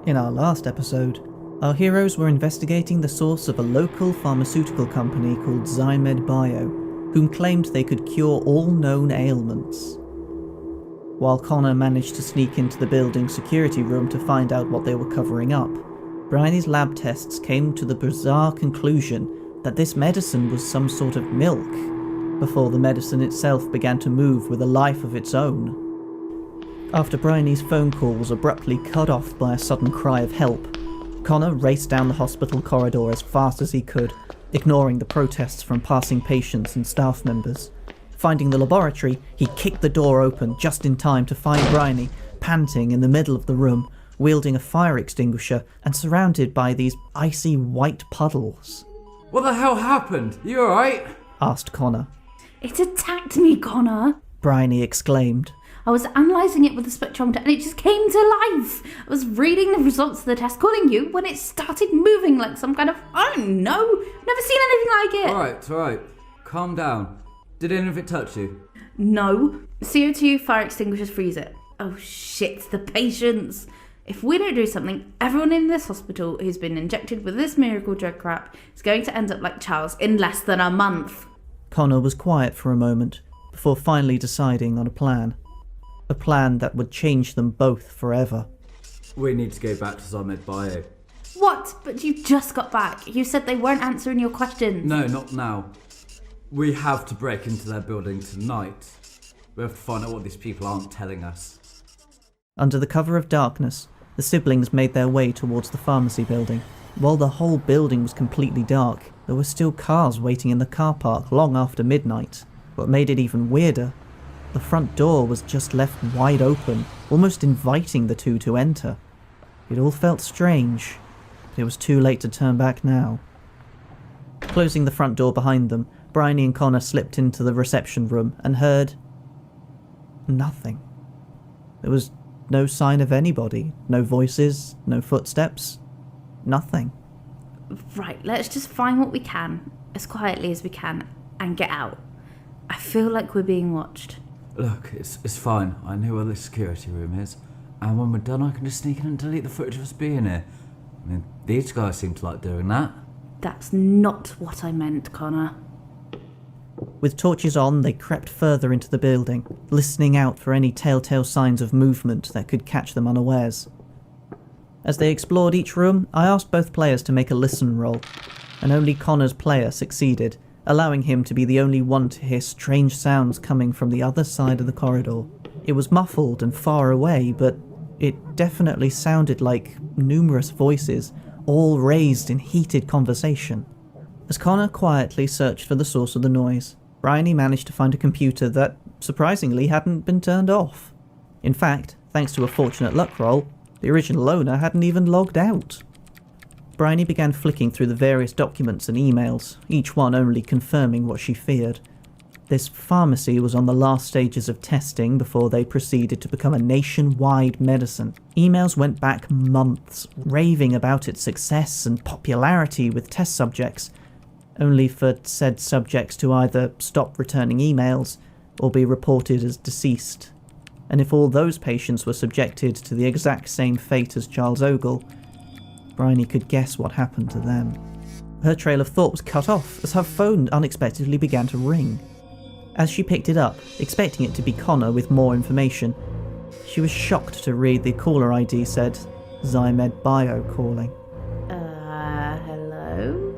In our last episode, our heroes were investigating the source of a local pharmaceutical company called ZyMedBio, whom claimed they could cure all known ailments. While Connor managed to sneak into the building's security room to find out what they were covering up, Bryony's lab tests came to the bizarre conclusion that this medicine was some sort of milk, before the medicine itself began to move with a life of its own. After Bryony's phone call was abruptly cut off by a sudden cry of help, Connor raced down the hospital corridor as fast as he could, ignoring the protests from passing patients and staff members. Finding the laboratory, he kicked the door open just in time to find Bryony panting in the middle of the room, wielding a fire extinguisher and surrounded by these icy white puddles. "What the hell happened? You alright?" asked Connor. "It attacked me, Connor," Bryony exclaimed. "I was analysing it with the spectrometer and it just came to life. I was reading the results of the test, calling you, when it started moving like some kind of, I don't know, never seen anything like it." Alright. Calm down. Did any of it touch you? "No. CO2 fire extinguishers freeze it." "Oh shit, the patients. If we don't do something, everyone in this hospital who's been injected with this miracle drug crap is going to end up like Charles in less than a month." Connor was quiet for a moment, before finally deciding on a plan. A plan that would change them both forever. We need to go back to ZyMedBio. "What? But you just got back. You said they weren't answering your questions." No, not now. We have to break into their building tonight. We have to find out what these people aren't telling us. Under the cover of darkness, the siblings made their way towards the pharmacy building. While the whole building was completely dark, there were still cars waiting in the car park long after midnight. What made it even weirder, the front door was just left wide open, almost inviting the two to enter. It all felt strange, but it was too late to turn back now. Closing the front door behind them, Bryony and Connor slipped into the reception room and heard nothing. There was no sign of anybody, no voices, no footsteps, nothing. "Right, let's just find what we can, as quietly as we can, and get out. I feel like we're being watched." Look, it's fine. I know where the security room is. And when we're done, I can just sneak in and delete the footage of us being here. I mean, these guys seem to like doing that. "That's not what I meant, Connor." With torches on, they crept further into the building, listening out for any telltale signs of movement that could catch them unawares. As they explored each room, I asked both players to make a listen roll, and only Connor's player succeeded, allowing him to be the only one to hear strange sounds coming from the other side of the corridor. It was muffled and far away, but it definitely sounded like numerous voices, all raised in heated conversation. As Connor quietly searched for the source of the noise, Bryony managed to find a computer that, surprisingly, hadn't been turned off. In fact, thanks to a fortunate luck roll, the original owner hadn't even logged out. Bryony began flicking through the various documents and emails, each one only confirming what she feared. This pharmacy was on the last stages of testing before they proceeded to become a nationwide medicine. Emails went back months, raving about its success and popularity with test subjects, only for said subjects to either stop returning emails or be reported as deceased. And if all those patients were subjected to the exact same fate as Charles Ogle, Bryony could guess what happened to them. Her trail of thought was cut off as her phone unexpectedly began to ring. As she picked it up, expecting it to be Connor with more information, she was shocked to read the caller ID said, ZyMedBio calling. Hello?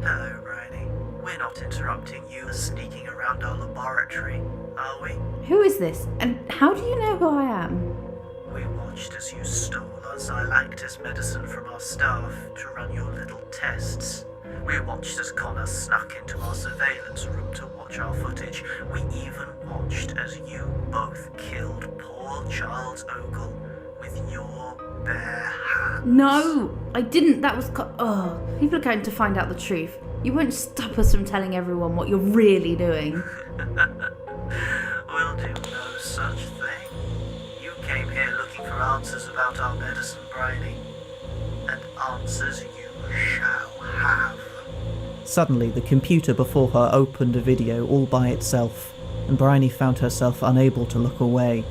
Hello, Bryony. We're not interrupting you sneaking around our laboratory, are we? Who is this? And how do you know who I am? We watched as you stole our Xylactus medicine from our staff to run your little tests. We watched as Connor snuck into our surveillance room to watch our footage. We even watched as you both killed poor Charles Ogle with your bare hands. No, I didn't. That was... people are going to find out the truth. You won't stop us from telling everyone what you're really doing. We'll do no such thing. You came here looking for answers about our medicine, Bryony. And answers you shall have. Suddenly, the computer before her opened a video all by itself, and Bryony found herself unable to look away,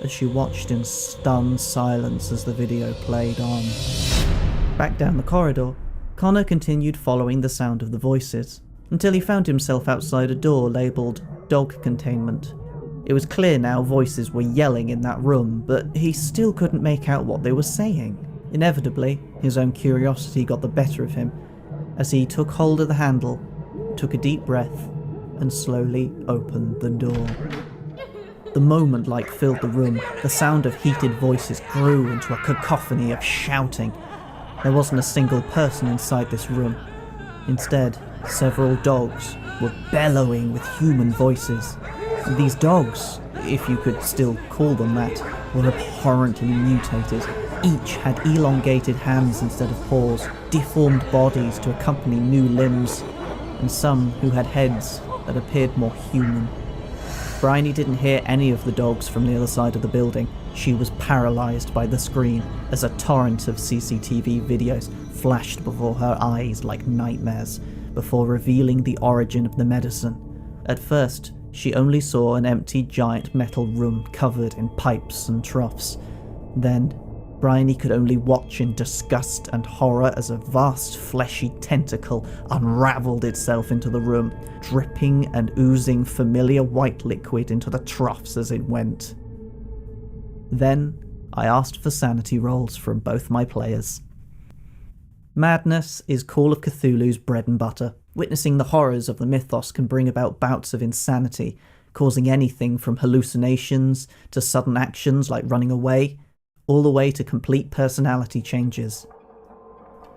as she watched in stunned silence as the video played on. Back down the corridor, Connor continued following the sound of the voices, until he found himself outside a door labelled Dog Containment. It was clear now voices were yelling in that room, but he still couldn't make out what they were saying. Inevitably, his own curiosity got the better of him, as he took hold of the handle, took a deep breath, and slowly opened the door. The moment light filled the room, the sound of heated voices grew into a cacophony of shouting. There wasn't a single person inside this room. Instead, several dogs were bellowing with human voices. These dogs, if you could still call them that, were abhorrently mutated. Each had elongated hands instead of paws, deformed bodies to accompany new limbs, and some who had heads that appeared more human. Bryony didn't hear any of the dogs from the other side of the building. She was paralysed by the screen as a torrent of CCTV videos flashed before her eyes like nightmares, before revealing the origin of the medicine. At first, she only saw an empty giant metal room covered in pipes and troughs. Then, Bryony could only watch in disgust and horror as a vast fleshy tentacle unravelled itself into the room, dripping and oozing familiar white liquid into the troughs as it went. Then, I asked for sanity rolls from both my players. Madness is Call of Cthulhu's bread and butter. Witnessing the horrors of the mythos can bring about bouts of insanity, causing anything from hallucinations to sudden actions like running away, all the way to complete personality changes.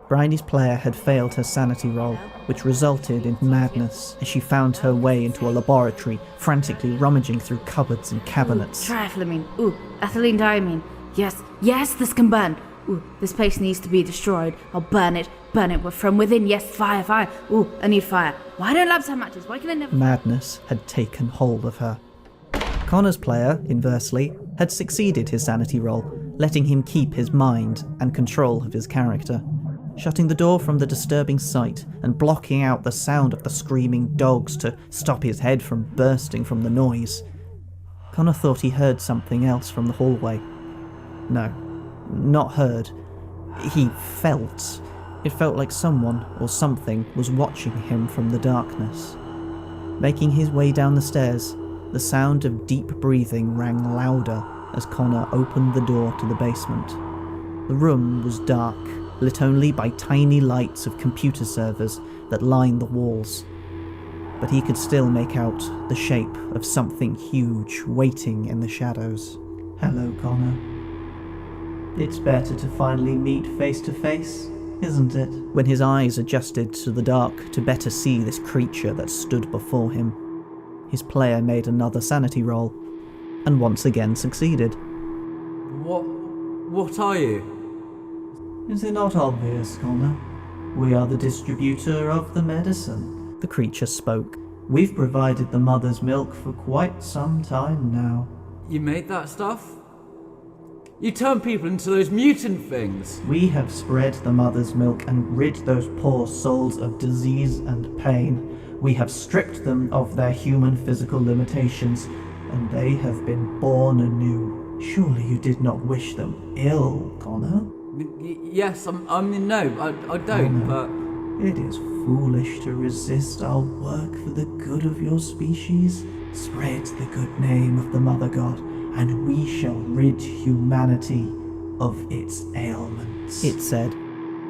Bryony's player had failed her sanity roll, which resulted in madness as she found her way into a laboratory, frantically rummaging through cupboards and cabinets. Triflamine. Ooh, ethylene diamine. Yes, this can burn. Ooh, this place needs to be destroyed. I'll burn it from within. Yes, fire. Ooh, I need fire. Why don't labs have matches? Why can I never... Madness had taken hold of her. Connor's player, inversely, had succeeded his sanity roll, letting him keep his mind and control of his character, shutting the door from the disturbing sight and blocking out the sound of the screaming dogs to stop his head from bursting from the noise. Connor thought he heard something else from the hallway. No, not heard. He felt. It felt like someone or something was watching him from the darkness. Making his way down the stairs, the sound of deep breathing rang louder as Connor opened the door to the basement. The room was dark, lit only by tiny lights of computer servers that lined the walls. But he could still make out the shape of something huge waiting in the shadows. Hello, Connor. It's better to finally meet face to face, isn't it? When his eyes adjusted to the dark to better see this creature that stood before him, his player made another sanity roll, and once again succeeded. What are you? Is it not obvious, Connor? We are the distributor of the medicine, the creature spoke. We've provided the mother's milk for quite some time now. You made that stuff? You turned people into those mutant things. We have spread the mother's milk and rid those poor souls of disease and pain. We have stripped them of their human physical limitations, and they have been born anew. Surely you did not wish them ill, Connor? Yes, I mean, no, I don't, Connor, but... It is foolish to resist our work for the good of your species. Spread the good name of the Mother God, and we shall rid humanity of its ailments, it said,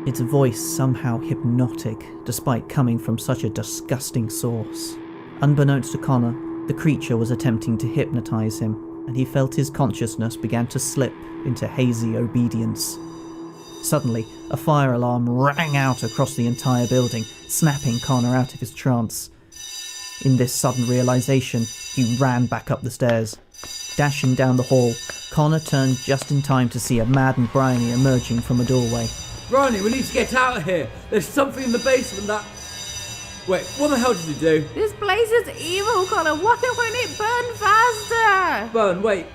its voice somehow hypnotic, despite coming from such a disgusting source. Unbeknownst to Connor, the creature was attempting to hypnotize him, and he felt his consciousness began to slip into hazy obedience. Suddenly, a fire alarm rang out across the entire building, snapping Connor out of his trance. In this sudden realization, he ran back up the stairs. Dashing down the hall, Connor turned just in time to see a maddened Bryony emerging from a doorway. Bryony, we need to get out of here. There's something in the basement that... Wait, what the hell did you do? This place is evil, Connor. Why won't it burn faster? Burn, wait.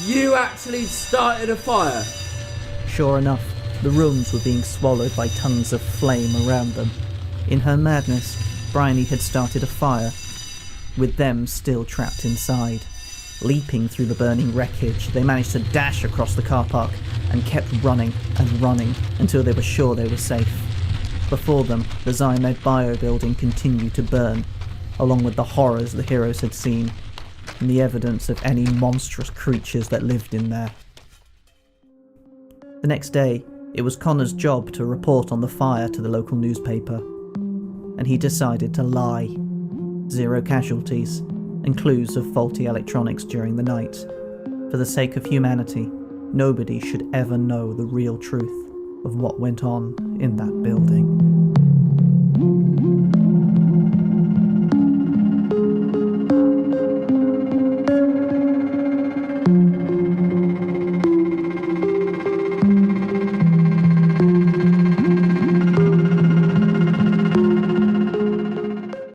You actually started a fire? Sure enough, the rooms were being swallowed by tons of flame around them. In her madness, Bryony had started a fire, with them still trapped inside. Leaping through the burning wreckage, they managed to dash across the car park and kept running and running until they were sure they were safe. Before them, the ZyMedBio building continued to burn, along with the horrors the heroes had seen, and the evidence of any monstrous creatures that lived in there. The next day, it was Connor's job to report on the fire to the local newspaper, and he decided to lie. 0 casualties, and clues of faulty electronics during the night. For the sake of humanity, nobody should ever know the real truth of what went on in that building.